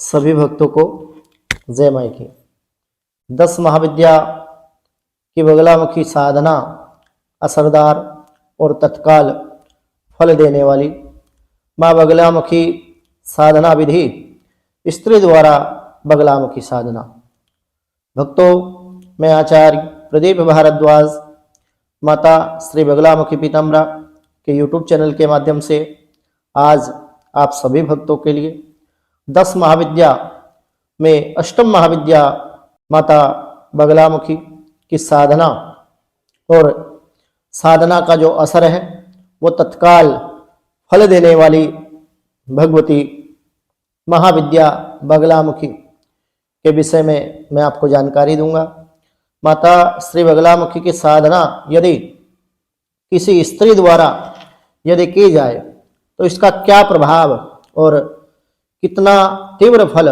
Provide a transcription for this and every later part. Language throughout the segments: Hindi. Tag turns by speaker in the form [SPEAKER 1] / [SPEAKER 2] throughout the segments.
[SPEAKER 1] सभी भक्तों को जय माई की। 10 महाविद्या की बगलामुखी साधना असरदार और तत्काल फल देने वाली माँ बगलामुखी साधना विधि, स्त्री द्वारा बगलामुखी साधना। भक्तों, मैं आचार्य प्रदीप भारद्वाज माता श्री बगलामुखी पीताम्बरा के यूट्यूब चैनल के माध्यम से आज आप सभी भक्तों के लिए 10 महाविद्या में अष्टम महाविद्या माता बगलामुखी की साधना और साधना का जो असर है वो तत्काल फल देने वाली भगवती महाविद्या बगलामुखी के विषय में मैं आपको जानकारी दूंगा। माता श्री बगलामुखी की साधना यदि किसी स्त्री द्वारा यदि की जाए तो इसका क्या प्रभाव और कितना तीव्र फल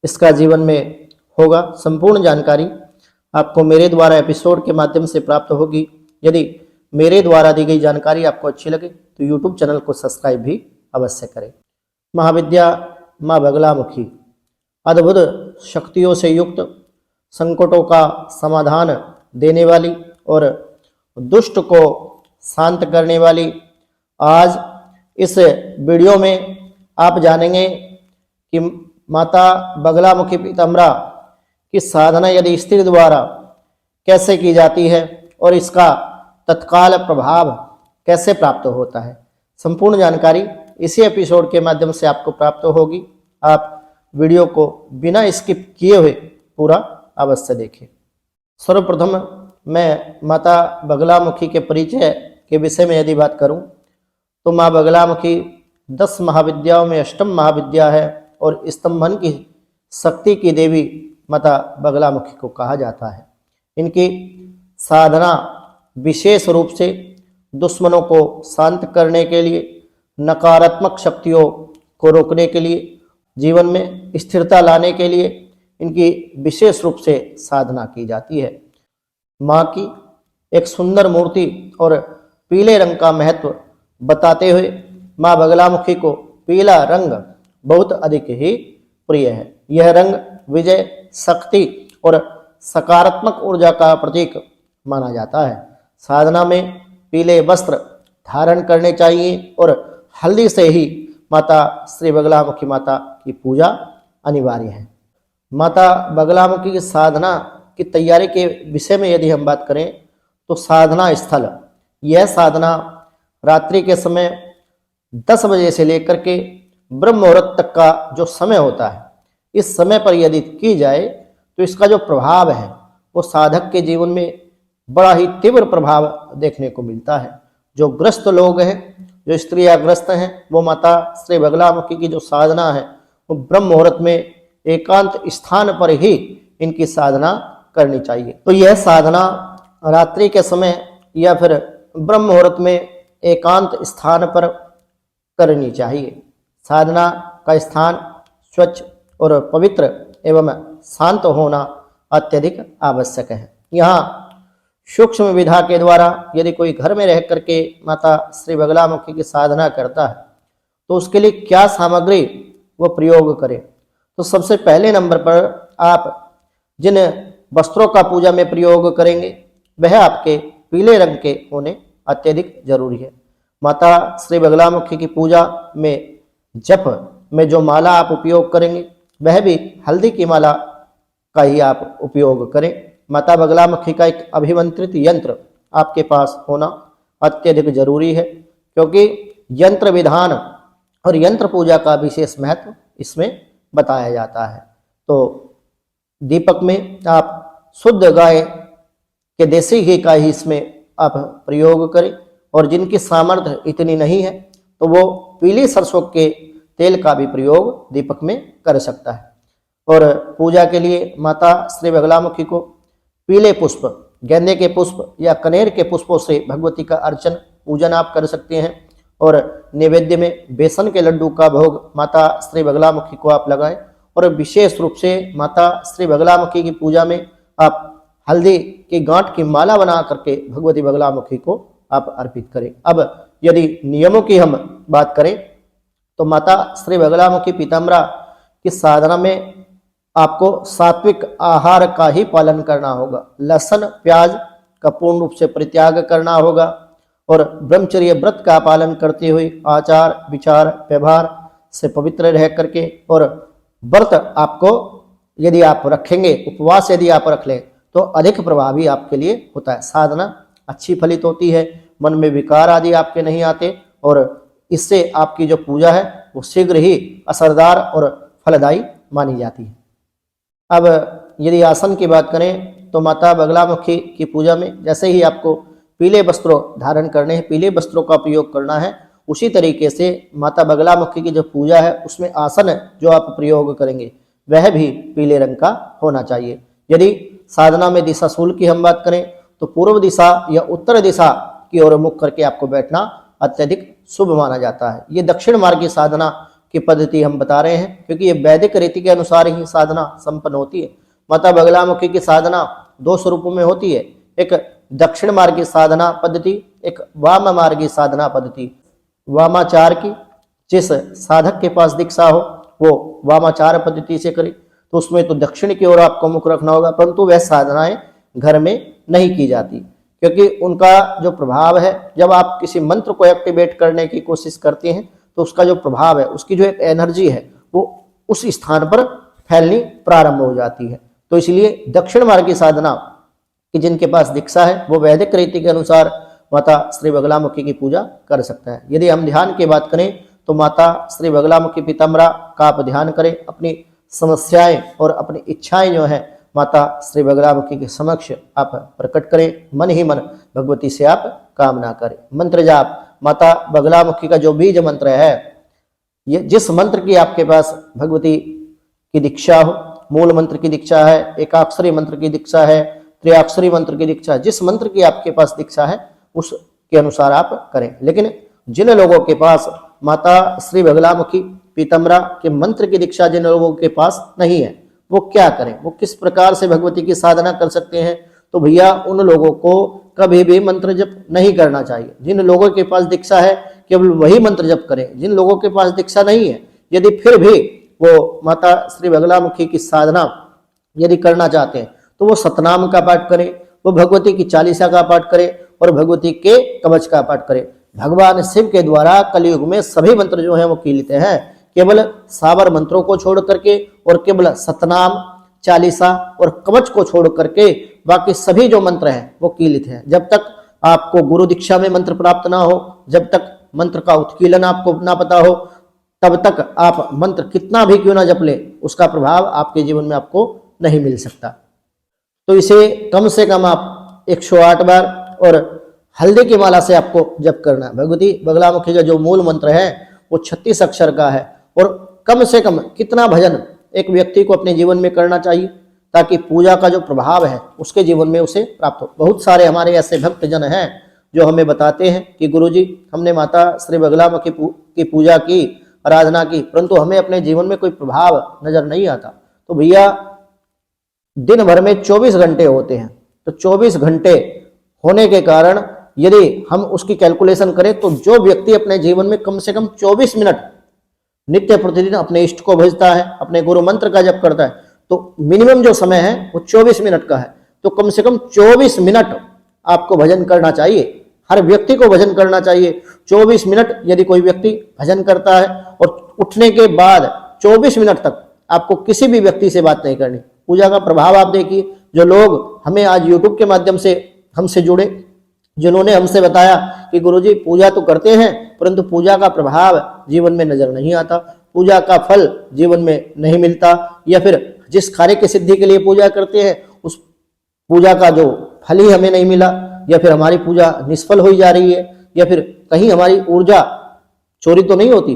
[SPEAKER 1] इसका जीवन में होगा, संपूर्ण जानकारी आपको मेरे द्वारा एपिसोड के माध्यम से प्राप्त होगी। यदि मेरे द्वारा दी गई जानकारी आपको अच्छी लगे तो यूट्यूब चैनल को सब्सक्राइब भी अवश्य करें। महाविद्या माँ बगलामुखी अद्भुत शक्तियों से युक्त, संकटों का समाधान देने वाली और दुष्ट को शांत करने वाली। आज इस वीडियो में आप जानेंगे कि माता बगलामुखी पीताम्बरा की साधना यदि स्त्री द्वारा कैसे की जाती है और इसका तत्काल प्रभाव कैसे प्राप्त होता है। संपूर्ण जानकारी इसी एपिसोड के माध्यम से आपको प्राप्त होगी। आप वीडियो को बिना स्किप किए हुए पूरा अवश्य देखें। सर्वप्रथम मैं माता बगलामुखी के परिचय के विषय में यदि बात करूं तो माँ बगलामुखी 10 महाविद्याओं में अष्टम महाविद्या है और स्तंभन की शक्ति की देवी माता बगलामुखी को कहा जाता है। इनकी साधना विशेष रूप से दुश्मनों को शांत करने के लिए, नकारात्मक शक्तियों को रोकने के लिए, जीवन में स्थिरता लाने के लिए इनकी विशेष रूप से साधना की जाती है। माँ की एक सुंदर मूर्ति और पीले रंग का महत्व बताते हुए माँ बगलामुखी को पीला रंग बहुत अधिक ही प्रिय है। यह रंग विजय, शक्ति और सकारात्मक ऊर्जा का प्रतीक माना जाता है। साधना में पीले वस्त्र धारण करने चाहिए और हल्दी से ही माता श्री बगलामुखी माता की पूजा अनिवार्य है। माता बगलामुखी की साधना की तैयारी के विषय में यदि हम बात करें तो साधना स्थल, यह साधना रात्रि के समय 10 बजे से लेकर के ब्रह्म मुहूर्त तक का जो समय होता है, इस समय पर यदि की जाए तो इसका जो प्रभाव है वो साधक के जीवन में बड़ा ही तीव्र प्रभाव देखने को मिलता है। जो ग्रस्त लोग हैं, जो स्त्रियां ग्रस्त हैं, वो माता श्री बगलामुखी की जो साधना है वो ब्रह्म मुहूर्त में एकांत स्थान पर ही इनकी साधना करनी चाहिए। तो यह साधना रात्रि के समय या फिर ब्रह्म मुहूर्त में एकांत स्थान पर करनी चाहिए। साधना का स्थान स्वच्छ और पवित्र एवं शांत होना अत्यधिक आवश्यक है। यहाँ सूक्ष्म विधा के द्वारा यदि कोई घर में रह करके माता श्री बगलामुखी की साधना करता है तो उसके लिए क्या सामग्री वो प्रयोग करें। तो सबसे पहले नंबर पर आप जिन वस्त्रों का पूजा में प्रयोग करेंगे वह आपके पीले रंग के होने अत्यधिक जरूरी है। माता श्री बगलामुखी की पूजा में जप में जो माला आप उपयोग करेंगे वह भी हल्दी की माला का ही आप उपयोग करें। माता बगलामुखी का एक अभिमंत्रित यंत्र आपके पास होना अत्यधिक जरूरी है, क्योंकि यंत्र विधान और यंत्र पूजा का विशेष महत्व इसमें बताया जाता है। तो दीपक में आप शुद्ध गाय के देसी घी का ही इसमें आप प्रयोग करें, और जिनकी सामर्थ्य इतनी नहीं है तो वो पीली सरसों के तेल का भी प्रयोग दीपक में कर सकता है। और पूजा के लिए माता श्री बगलामुखी को पीले पुष्प, गेंदे के पुष्प या कनेर के पुष्पों से भगवती का अर्चन पूजन आप कर सकते हैं। और नैवेद्य में बेसन के लड्डू का भोग माता श्री बगलामुखी को आप लगाएं। और विशेष रूप से माता श्री बगलामुखी की पूजा में आप हल्दी की गांठ की माला बना करके भगवती बगलामुखी को आप अर्पित करें। अब यदि नियमों की हम बात करें तो माता श्री बगलामुखी पीताम्बरा कि साधना में आपको सात्विक आहार का ही पालन करना होगा। लहसुन प्याज का पूर्ण रूप से परित्याग करना होगा और ब्रह्मचर्य व्रत का पालन करते हुए आचार विचार व्यवहार से पवित्र रह करके, और व्रत आपको यदि आप रखेंगे, उपवास यदि आप रख लें तो अधिक प्रभावी आपके लिए होता है। साधना अच्छी फलित होती है, मन में विकार आदि आपके नहीं आते और इससे आपकी जो पूजा है वो शीघ्र ही असरदार और फलदायी मानी जाती है। अब यदि आसन की बात करें तो माता बगलामुखी की पूजा में जैसे ही आपको पीले वस्त्रों धारण करने हैं, पीले वस्त्रों का उपयोग करना है, उसी तरीके से माता बगलामुखी की जो पूजा है उसमें आसन जो आप प्रयोग करेंगे वह भी पीले रंग का होना चाहिए। यदि साधना में दिशा शूल की हम बात करें तो पूर्व दिशा या उत्तर दिशा की ओर मुख करके आपको बैठना अत्यधिक शुभ माना जाता है। ये दक्षिण मार्ग की साधना की पद्धति हम बता रहे हैं क्योंकि ये वैदिक रीति के अनुसार ही साधना संपन्न होती है। माता बगलामुखी की साधना दो स्वरूपों में होती है, एक दक्षिण मार्ग की साधना पद्धति, एक वाम मार्ग की साधना पद्धति। वामाचार की जिस साधक के पास दीक्षा हो वो वामाचार पद्धति से करे तो उसमें तो दक्षिण की ओर आपको मुख रखना होगा, परंतु वह साधनाएं घर में नहीं की जाती क्योंकि उनका जो प्रभाव है, जब आप किसी मंत्र को एक्टिवेट करने की कोशिश करते हैं तो उसका जो प्रभाव है, उसकी जो एक एनर्जी है वो उस स्थान पर फैलनी प्रारंभ हो जाती है। तो इसलिए दक्षिण मार्ग की साधना कि जिनके पास दीक्षा है वो वैदिक रीति के अनुसार माता श्री बगलामुखी की पूजा कर सकता है। यदि हम ध्यान की बात करें तो माता श्री बगलामुखी पीताम्बरा का आप ध्यान करें, अपनी समस्याएं और अपनी इच्छाएं जो है माता श्री बगलामुखी के समक्ष आप प्रकट करें, मन ही मन भगवती से आप कामना करें। मंत्र जाप माता बगलामुखी का जो बीज मंत्र है, ये जिस मंत्र की आपके पास भगवती की दीक्षा हो, मूल मंत्र की दीक्षा है, एकाक्षरी मंत्र की दीक्षा है, त्रियाक्षरी मंत्र की दीक्षा, जिस मंत्र की आपके पास दीक्षा है उसके अनुसार आप करें। लेकिन जिन लोगों के पास माता श्री बगलामुखी पीताम्बरा के मंत्र की दीक्षा जिन लोगों के पास नहीं है वो क्या करें, वो किस प्रकार से भगवती की साधना कर सकते हैं? तो भैया उन लोगों को कभी भी मंत्र जप नहीं करना चाहिए। जिन लोगों के पास दीक्षा है केवल वही मंत्र जप करें। जिन लोगों के पास दीक्षा नहीं है, यदि फिर भी वो माता श्री बगलामुखी की साधना यदि करना चाहते हैं तो वो सतनाम का पाठ करें, वो भगवती की चालीसा का पाठ करें और भगवती के कवच का पाठ करें। भगवान शिव के द्वारा कलयुग में सभी मंत्र जो हैं वो कीलित हैं, केवल सावर मंत्रों को छोड़ करके और केवल सतनाम चालीसा और कवच को छोड़ करके बाकी सभी जो मंत्र हैं वो कीलित हैं। जब तक आपको गुरु दीक्षा में मंत्र प्राप्त ना हो, जब तक मंत्र का उत्कीलन आपको ना पता हो, तब तक आप मंत्र कितना भी क्यों ना जप ले उसका प्रभाव आपके जीवन में आपको नहीं मिल सकता। तो इसे कम से कम आप 108 बार और हल्दी की माला से आपको जप करना है। भगवती बगलामुखी का जो मूल मंत्र है वो 36 अक्षर का है और कम से कम कितना भजन एक व्यक्ति को अपने जीवन में करना चाहिए ताकि पूजा का जो प्रभाव है उसके जीवन में उसे प्राप्त हो। बहुत सारे हमारे ऐसे भक्त जन हैं जो हमें बताते हैं कि गुरुजी हमने माता श्री बगलामुखी की पूजा की, आराधना की, परंतु हमें अपने जीवन में कोई प्रभाव नजर नहीं आता। तो भैया दिन भर में 24 घंटे होते हैं, तो 24 घंटे होने के कारण यदि हम उसकी कैलकुलेशन करें तो जो व्यक्ति अपने जीवन में कम से कम 24 मिनट नित्य प्रतिदिन अपने इष्ट को भजता है, अपने गुरु मंत्र का जप करता है, तो मिनिमम जो समय है वो 24 मिनट का है। तो कम से कम 24 मिनट आपको भजन करना चाहिए, हर व्यक्ति को भजन करना चाहिए। 24 मिनट यदि कोई व्यक्ति भजन करता है और उठने के बाद 24 मिनट तक आपको किसी भी व्यक्ति से बात नहीं करनी। पूजा का प्रभाव आप देखिए, जो लोग हमें आज यूट्यूब के माध्यम से हमसे जुड़े, जिन्होंने हमसे बताया कि गुरुजी पूजा तो करते हैं परंतु पूजा का प्रभाव जीवन में नजर नहीं आता, पूजा का फल जीवन में नहीं मिलता, या फिर जिस कार्य की सिद्धि के लिए पूजा करते हैं उस पूजा का जो फल ही हमें नहीं मिला, या फिर हमारी पूजा निष्फल हो जा रही है, या फिर कहीं हमारी ऊर्जा चोरी तो नहीं होती।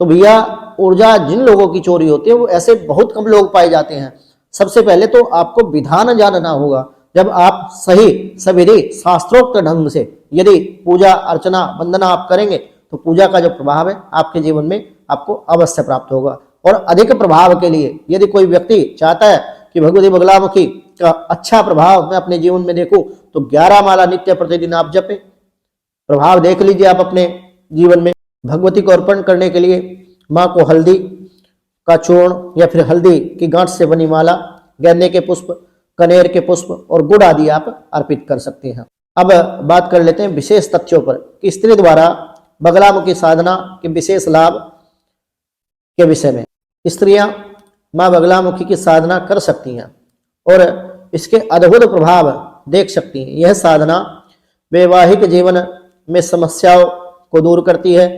[SPEAKER 1] तो भैया ऊर्जा जिन लोगों की चोरी होती है वो ऐसे बहुत कम लोग पाए जाते हैं। सबसे पहले तो आपको विधान जानना होगा। जब आप सही सविधि शास्त्रोक्त ढंग से यदि पूजा अर्चना वंदना आप करेंगे तो पूजा का जो प्रभाव है आपके जीवन में आपको अवश्य प्राप्त होगा। और अधिक प्रभाव के लिए यदि कोई व्यक्ति चाहता है कि भगवती बगलामुखी का अच्छा प्रभाव मैं अपने जीवन में देखूं तो 11 माला नित्य प्रतिदिन आप जपे, प्रभाव देख लीजिए आप अपने जीवन में। भगवती को अर्पण करने के लिए माँ को हल्दी का चूर्ण या फिर हल्दी की गांठ से बनी माला, गेंदे के पुष्प, कनेर के पुष्प और गुड़ आदि आप अर्पित कर सकते हैं। अब बात कर लेते हैं विशेष तथ्यों पर कि स्त्री द्वारा बगलामुखी साधना के विशेष लाभ के विषय में। स्त्रियां मां बगलामुखी की साधना कर सकती हैं और इसके अद्भुत प्रभाव देख सकती हैं। यह साधना वैवाहिक जीवन में समस्याओं को दूर करती है,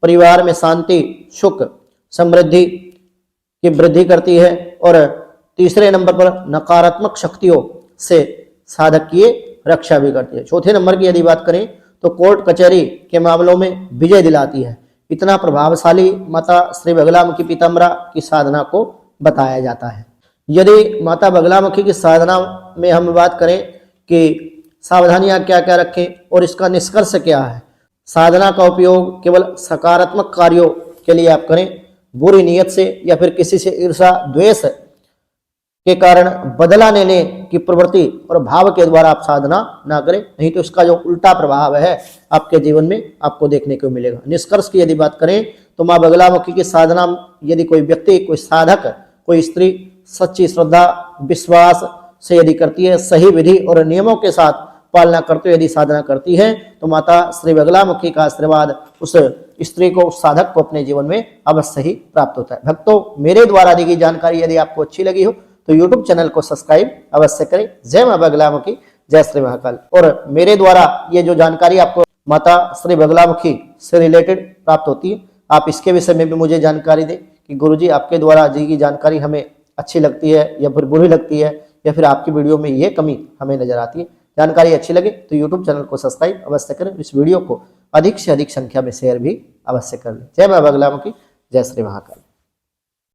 [SPEAKER 1] परिवार में शांति, सुख, समृद्धि की वृद्धि करती है और तीसरे नंबर पर नकारात्मक शक्तियों से साधक की रक्षा भी करती है। चौथे नंबर की यदि बात करें तो कोर्ट कचहरी के मामलों में विजय दिलाती है। इतना प्रभावशाली माता श्री बगलामुखी पीताम्बरा की साधना को बताया जाता है। यदि माता बगलामुखी की साधना में हम बात करें कि सावधानियां क्या क्या रखें और इसका निष्कर्ष क्या है, साधना का उपयोग केवल सकारात्मक कार्यों के लिए आप करें। बुरी नीयत से या फिर किसी से ईर्ष्या द्वेष के कारण बदला लेने की प्रवृत्ति और भाव के द्वारा आप साधना ना करें, नहीं तो इसका जो उल्टा प्रभाव है आपके जीवन में आपको देखने को मिलेगा। निष्कर्ष की यदि बात करें तो मां बगलामुखी की साधना यदि कोई व्यक्ति, कोई साधक, कोई स्त्री सच्ची श्रद्धा विश्वास से यदि करती है, सही विधि और नियमों के साथ पालना करते हुए यदि साधना करती है तो माता श्री बगलामुखी का आशीर्वाद उस स्त्री को, उस साधक को अपने जीवन में अवश्य ही प्राप्त होता है। भक्तों, मेरे द्वारा दी गई जानकारी यदि आपको अच्छी लगी हो तो YouTube चैनल को सब्सक्राइब अवश्य करें। जय मां बगलामुखी, जय श्री महाकाल। और मेरे द्वारा ये जो जानकारी आपको माता श्री बगलामुखी से रिलेटेड प्राप्त होती है, आप इसके विषय में भी मुझे जानकारी दें कि गुरुजी आपके द्वारा दी गई जानकारी हमें अच्छी लगती है या फिर बुरी लगती है, या फिर आपकी वीडियो में ये कमी हमें नजर आती है। जानकारी अच्छी लगे तो YouTube चैनल को सब्सक्राइब अवश्य करें। इस वीडियो को अधिक से अधिक संख्या में शेयर भी अवश्य कर लें। जय मां बगलामुखी, जय श्री महाकाल।